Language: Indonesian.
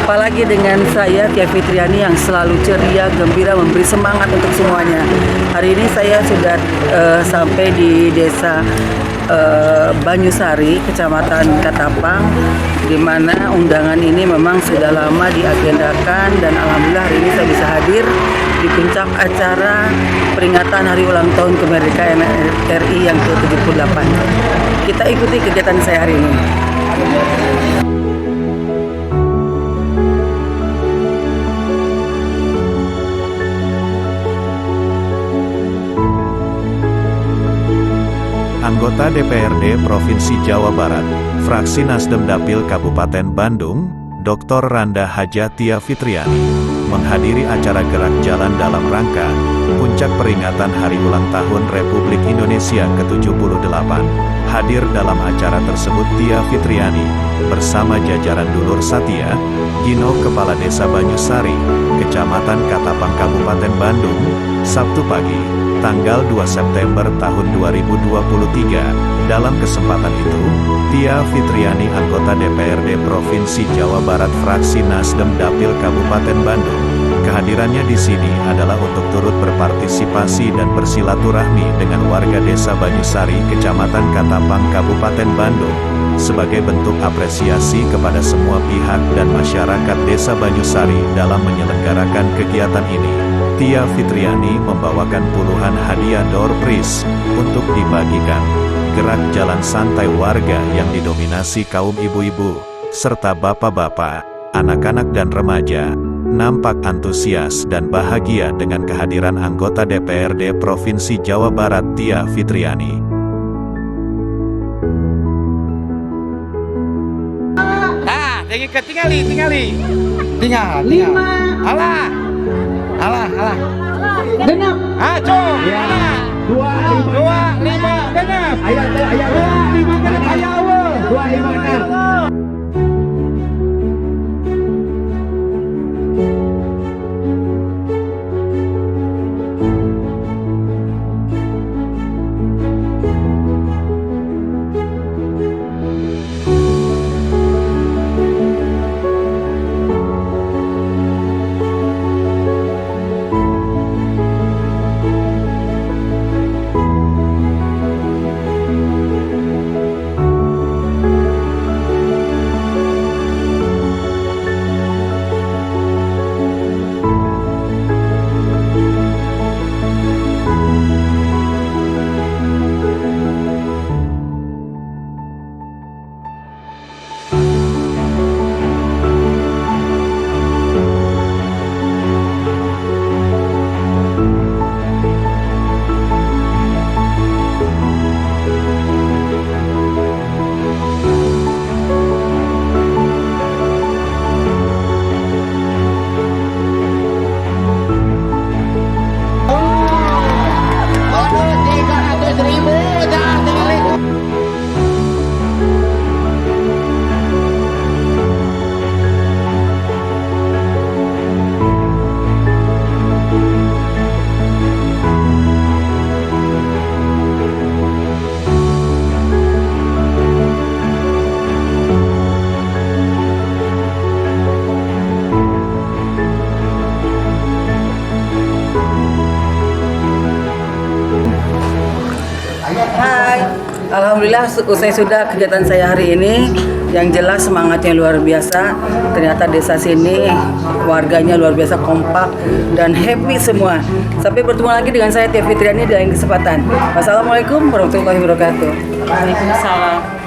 Jumpa lagi dengan saya Tia Fitriani yang selalu ceria, gembira, memberi semangat untuk semuanya. Hari ini saya sudah sampai di desa Banyusari, Kecamatan Katapang, di mana undangan ini memang sudah lama diagendakan dan alhamdulillah hari ini saya bisa hadir di puncak acara peringatan Hari Ulang Tahun Kemerdekaan RI yang ke-78. Kita ikuti kegiatan saya hari ini. Anggota DPRD Provinsi Jawa Barat, fraksi Nasdem Dapil Kabupaten Bandung, Dr. Randa Hadja Tia Fitriani, menghadiri acara gerak jalan dalam rangka puncak peringatan Hari Ulang Tahun Republik Indonesia ke-78. Hadir dalam acara tersebut Tia Fitriani, bersama jajaran dulur Satya, Gino Kepala Desa Banyusari, Kecamatan Katapang Kabupaten Bandung, Sabtu pagi, tanggal 2 September tahun 2023. Dalam kesempatan itu, Tia Fitriani, anggota DPRD Provinsi Jawa Barat fraksi Nasdem Dapil Kabupaten Bandung, kehadirannya di sini adalah untuk turut berpartisipasi dan bersilaturahmi dengan warga Desa Banyusari, Kecamatan Katapang Kabupaten Bandung, sebagai bentuk apresiasi kepada semua pihak dan masyarakat Desa Banyusari dalam menyelenggarakan kegiatan ini. Tia Fitriani membawakan puluhan hadiah door prize untuk dibagikan. Gerak jalan santai warga yang didominasi kaum ibu-ibu, serta bapak-bapak, anak-anak dan remaja, nampak antusias dan bahagia dengan kehadiran anggota DPRD Provinsi Jawa Barat Tia Fitriani. Tinggal. Alah. Genap. Acung. Ya. 25 genap. Ayo 25 genap. Ayo awal. 25 genap. Hai, alhamdulillah usai sudah kegiatan saya hari ini. Yang jelas semangatnya luar biasa. Ternyata desa sini warganya luar biasa kompak dan happy semua. Sampai bertemu lagi dengan saya Tia Fitriani di lain kesempatan. Wassalamualaikum warahmatullahi wabarakatuh. Waalaikumsalam.